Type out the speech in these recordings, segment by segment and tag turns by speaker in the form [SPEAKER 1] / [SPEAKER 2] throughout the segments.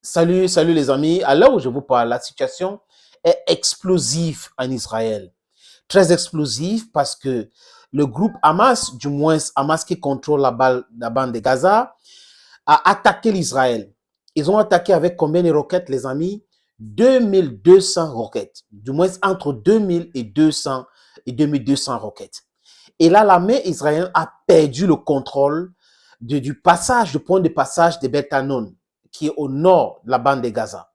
[SPEAKER 1] Salut les amis. À l'heure où je vous parle, la situation est explosive en Israël. Très explosive parce que le groupe Hamas, du moins Hamas qui contrôle la bande de Gaza, a attaqué l'Israël. Ils ont attaqué avec combien de roquettes, les amis? 2200 roquettes. Du moins entre 2000 et 200 et 2200 roquettes. Et là, l'armée israélienne a perdu le contrôle du point de passage de Beth Anon, qui est au nord de la bande de Gaza.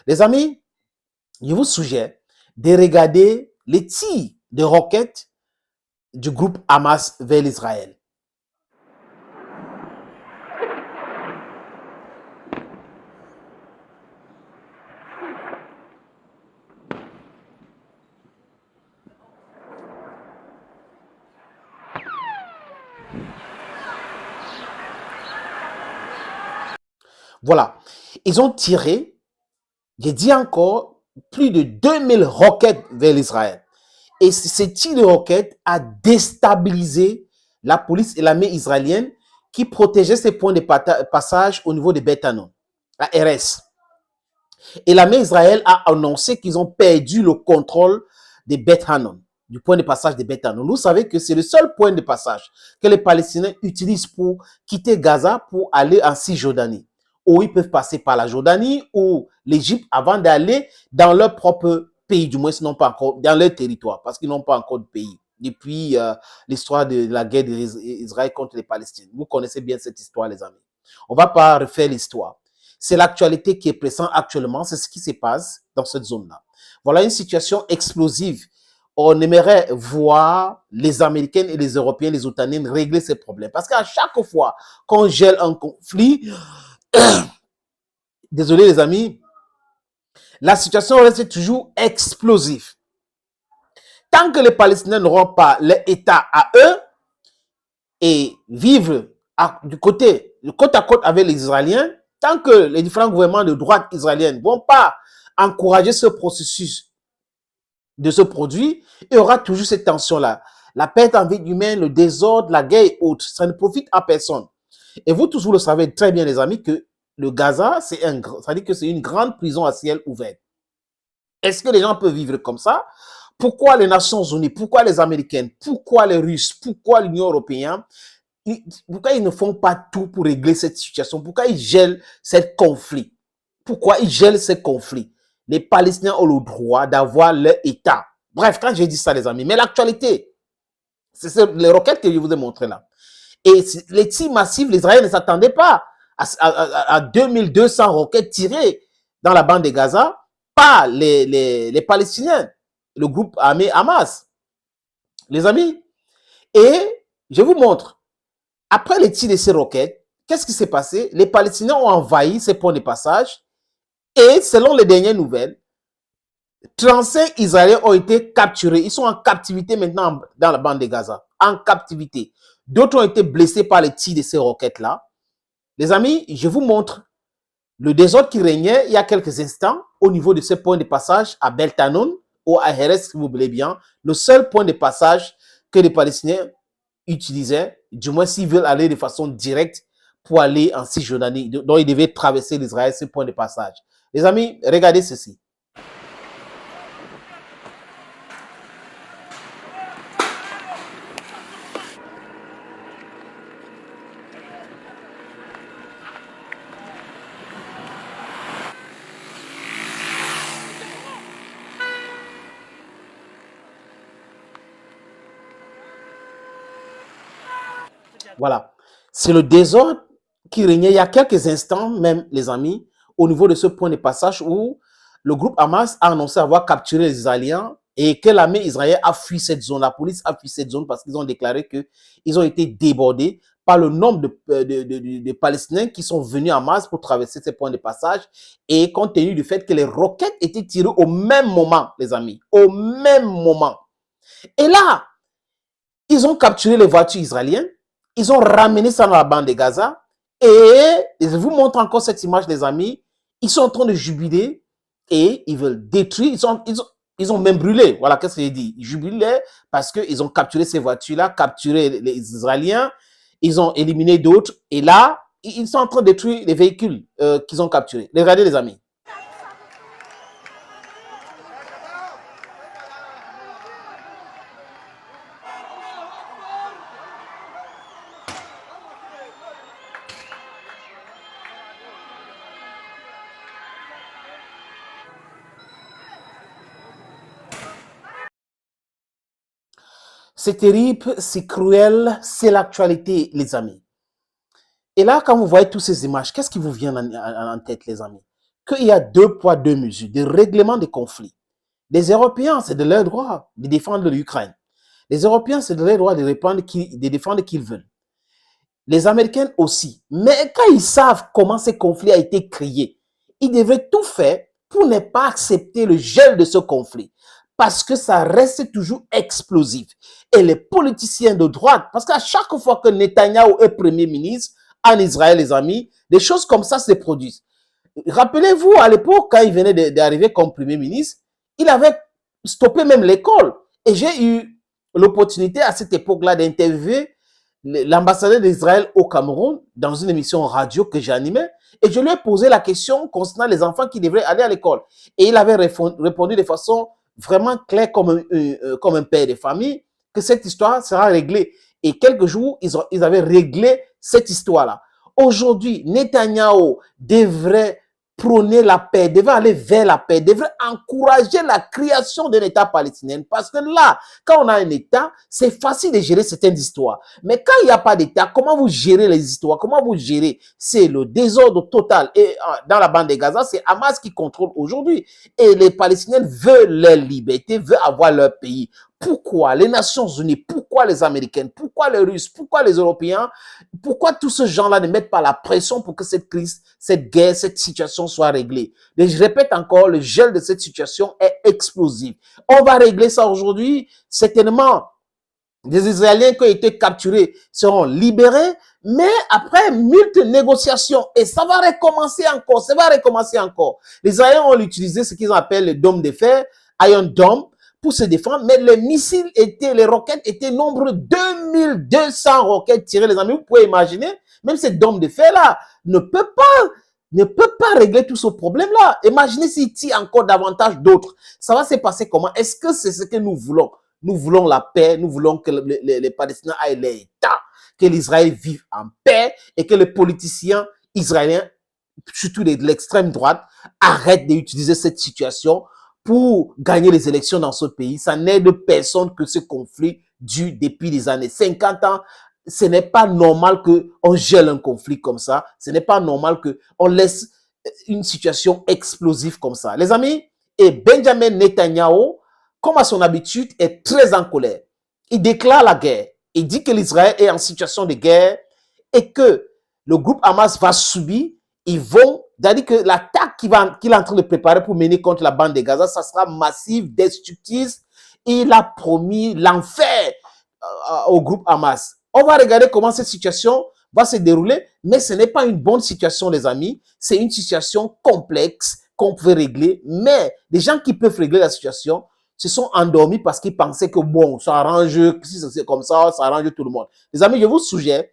[SPEAKER 1] Les amis, je vous suggère de regarder les tirs de roquettes du groupe Hamas vers l'Israël. Voilà. Ils ont tiré, j'ai dit encore, plus de 2000 roquettes vers l'Israël. Et ce tir de roquettes a déstabilisé la police et l'armée israélienne qui protégeait ces points de passage au niveau de Beth Anon, à RS. Et l'armée israélienne a annoncé qu'ils ont perdu le contrôle de Beth Anon, du point de passage de Beth Anon. Vous savez que c'est le seul point de passage que les Palestiniens utilisent pour quitter Gaza pour aller en Cisjordanie. Ou ils peuvent passer par la Jordanie ou l'Égypte avant d'aller dans leur propre pays, du moins sinon pas encore dans leur territoire, parce qu'ils n'ont pas encore de pays depuis l'histoire de la guerre d'Israël contre les Palestiniens. Vous connaissez bien cette histoire, les amis. On ne va pas refaire l'histoire. C'est l'actualité qui est présente actuellement, c'est ce qui se passe dans cette zone-là. Voilà une situation explosive. On aimerait voir les Américains et les Européens, les Otaniens régler ces problèmes. Parce qu'à chaque fois qu'on gèle un conflit, désolé les amis, la situation reste toujours explosive. Tant que les Palestiniens n'auront pas l'État à eux et vivent côte à côte avec les Israéliens, tant que les différents gouvernements de droite israélienne ne vont pas encourager ce processus de se produire, il y aura toujours cette tension-là. La perte en vie humaine, le désordre, la guerre et autres, ça ne profite à personne. Et vous tous, vous le savez très bien, les amis, que le Gaza, ça veut dire que c'est une grande prison à ciel ouvert. Est-ce que les gens peuvent vivre comme ça? Pourquoi les Nations Unies, pourquoi les Américains, pourquoi les Russes, pourquoi l'Union européenne, pourquoi ils ne font pas tout pour régler cette situation? Pourquoi ils gèlent ce conflit? Pourquoi ils gèlent ce conflit? Les Palestiniens ont le droit d'avoir leur État. Bref, quand j'ai dit ça, les amis, mais l'actualité, c'est les roquettes que je vous ai montrées là. Et les tirs massifs, les Israéliens ne s'attendaient pas à 2200 roquettes tirées dans la bande de Gaza par les Palestiniens, le groupe armé Hamas. Les amis, et je vous montre, après les tirs de ces roquettes, qu'est-ce qui s'est passé? Les Palestiniens ont envahi ces points de passage et selon les dernières nouvelles, 35 Israéliens ont été capturés. Ils sont en captivité maintenant dans la bande de Gaza. En captivité. D'autres ont été blessés par les tirs de ces roquettes-là. Les amis, je vous montre le désordre qui régnait il y a quelques instants au niveau de ce point de passage à Beth Anon ou à Erez, si vous voulez bien. Le seul point de passage que les Palestiniens utilisaient, du moins s'ils veulent aller de façon directe pour aller en Cisjordanie, dont ils devaient traverser l'Israël, ce point de passage. Les amis, regardez ceci. Voilà. C'est le désordre qui régnait il y a quelques instants, même les amis, au niveau de ce point de passage où le groupe Hamas a annoncé avoir capturé les Israéliens et que l'armée israélienne a fui cette zone. La police a fui cette zone parce qu'ils ont déclaré qu'ils ont été débordés par le nombre de Palestiniens qui sont venus en masse pour traverser ces points de passage et compte tenu du fait que les roquettes étaient tirées au même moment, les amis, au même moment. Et là, ils ont capturé les voitures israéliennes. Ils ont ramené ça dans la bande de Gaza. Et je vous montre encore cette image, les amis. Ils sont en train de jubiler et ils veulent détruire. Ils ont même brûlé. Voilà, qu'est-ce que j'ai dit? Ils jubilaient parce qu'ils ont capturé ces voitures-là, capturé les Israéliens. Ils ont éliminé d'autres. Et là, ils sont en train de détruire les véhicules qu'ils ont capturés. Regardez les amis. C'est terrible, c'est cruel, c'est l'actualité, les amis. Et là, quand vous voyez toutes ces images, qu'est-ce qui vous vient en tête, les amis? Qu'il y a 2 poids 2 mesures, des règlements des conflits. Les Européens, c'est de leur droit de défendre l'Ukraine. Les Européens, c'est de leur droit de défendre qui ils veulent. Les Américains aussi. Mais quand ils savent comment ce conflit a été créé, ils devraient tout faire pour ne pas accepter le gel de ce conflit. Parce que ça reste toujours explosif. Et les politiciens de droite, parce qu'à chaque fois que Netanyahou est Premier ministre en Israël, les amis, des choses comme ça se produisent. Rappelez-vous, à l'époque, quand il venait d'arriver comme Premier ministre, il avait stoppé même l'école. Et j'ai eu l'opportunité à cette époque-là d'interviewer l'ambassadeur d'Israël au Cameroun dans une émission radio que j'animais. Et je lui ai posé la question concernant les enfants qui devraient aller à l'école. Et il avait répondu de façon vraiment claire comme un père de famille que cette histoire sera réglée. Et quelques jours, ils avaient réglé cette histoire-là. Aujourd'hui, Netanyahou devrait prôner la paix, devrait aller vers la paix, devrait encourager la création d'un État palestinien. Parce que là, quand on a un État, c'est facile de gérer certaines histoires. Mais quand il n'y a pas d'État, comment vous gérez les histoires? Comment vous gérez? C'est le désordre total. Et dans la bande de Gaza, c'est Hamas qui contrôle aujourd'hui. Et les Palestiniens veulent leur liberté, veulent avoir leur pays. Pourquoi les Nations Unies, pourquoi les Américains, pourquoi les Russes, pourquoi les Européens, pourquoi tous ces gens-là ne mettent pas la pression pour que cette crise, cette guerre, cette situation soit réglée? Et je répète encore, le gel de cette situation est explosif. On va régler ça aujourd'hui. Certainement, des Israéliens qui ont été capturés seront libérés, mais après multiples négociations, et ça va recommencer encore, Les Israéliens ont utilisé ce qu'ils appellent le dôme de fer, Iron Dome, pour se défendre, mais les roquettes étaient nombreux, 2200 roquettes tirées, les amis. Vous pouvez imaginer, même ce dôme de fer-là ne peut pas régler tout ce problème-là. Imaginez s'il tire encore davantage d'autres. Ça va se passer comment? Est-ce que c'est ce que nous voulons? Nous voulons la paix, nous voulons que les Palestiniens aient l'État, que l'Israël vive en paix et que les politiciens israéliens, surtout de l'extrême droite, arrêtent d'utiliser cette situation pour gagner les élections dans ce pays. Ça n'aide personne que ce conflit dure depuis des années. 50 ans, ce n'est pas normal qu'on gèle un conflit comme ça. Ce n'est pas normal qu'on laisse une situation explosive comme ça. Les amis, et Benjamin Netanyahou, comme à son habitude, est très en colère. Il déclare la guerre. Il dit que l'Israël est en situation de guerre et que le groupe Hamas va subir. C'est-à-dire que l'attaque qu'il est en train de préparer pour mener contre la bande de Gaza, ça sera massive, destructive. Il a promis l'enfer au groupe Hamas. On va regarder comment cette situation va se dérouler, mais ce n'est pas une bonne situation, les amis. C'est une situation complexe qu'on peut régler, mais les gens qui peuvent régler la situation se sont endormis parce qu'ils pensaient que bon, ça arrange, si c'est comme ça arrange tout le monde. Les amis, je vous suggère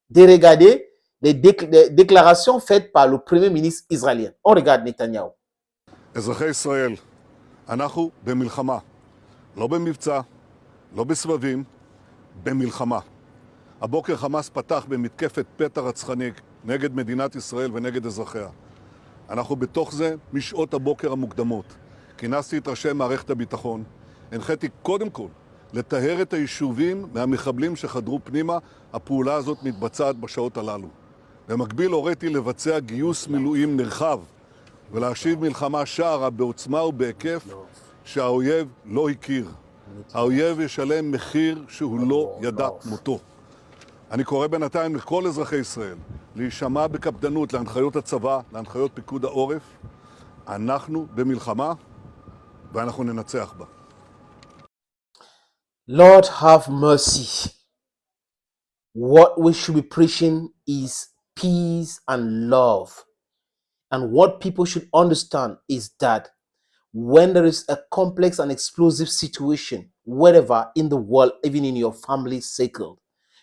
[SPEAKER 1] de regarder les déclarations faites par le premier ministre israélien. On regarde Netanyahou.
[SPEAKER 2] אזרחי ישראל, אנחנו במלחמה, לא במבצע, לא בסבבים, במלחמה. הבוקר חמאס פתח במתקפת פתע רצחני נגד מדינת ישראל ונגד אזרחיה. אנחנו בתוך זה משעות הבוקר המוקדמות. כינסתי את ראשי מערכת הביטחון, הנחיתי קודם כל לטהר את היישובים מהמחבלים שחדרו פנימה. הפעולה הזאת מתבצעת בשעות הללו. במקביל הוריתי לבצע גיוס מילואים נרחב ולהשיב מלחמה שערה בעוצמה ובהיקף שהאויב לא הכיר. האויב ישלם מחיר שהוא לא ידע מותו. אני קורא בינתיים לכל אזרחי ישראל להישמע בקפדנות להנחיות הצבא, להנחיות פיקוד העורף. אנחנו במלחמה ואנחנו ננצח בה.
[SPEAKER 1] Lord have mercy. What we should be preaching is peace and love. And what people should understand is that when there is a complex and explosive situation, wherever in the world, even in your family circle,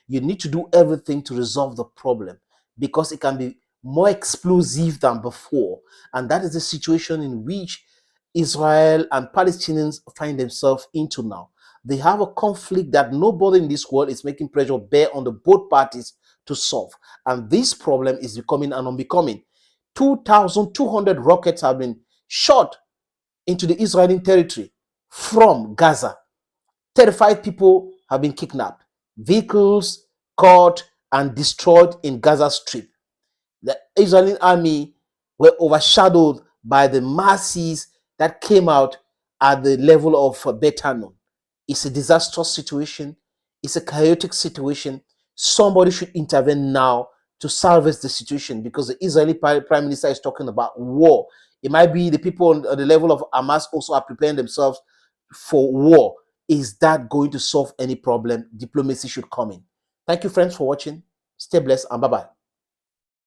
[SPEAKER 1] you need to do everything to resolve the problem. because it can be more explosive than before. And that is the situation in which Israel and Palestinians find themselves into now. They have a conflict that nobody in this world is making pressure bear on the both parties to solve. And this problem is becoming an unbecoming. 2,200 rockets have been shot into the Israeli territory from Gaza. 35 people have been kidnapped. Vehicles caught and destroyed in Gaza Strip. The Israeli army were overshadowed by the masses that came out at the level of Beit Hanun. It's a disastrous situation. It's a chaotic situation. Somebody should intervene now to salvage the situation, because the Israeli Prime Minister is talking about war. It might be the people on the level of Hamas also are preparing themselves for war. Is that going to solve any problem? Diplomacy should come in. Thank you, friends, for watching. Stay blessed and bye-bye.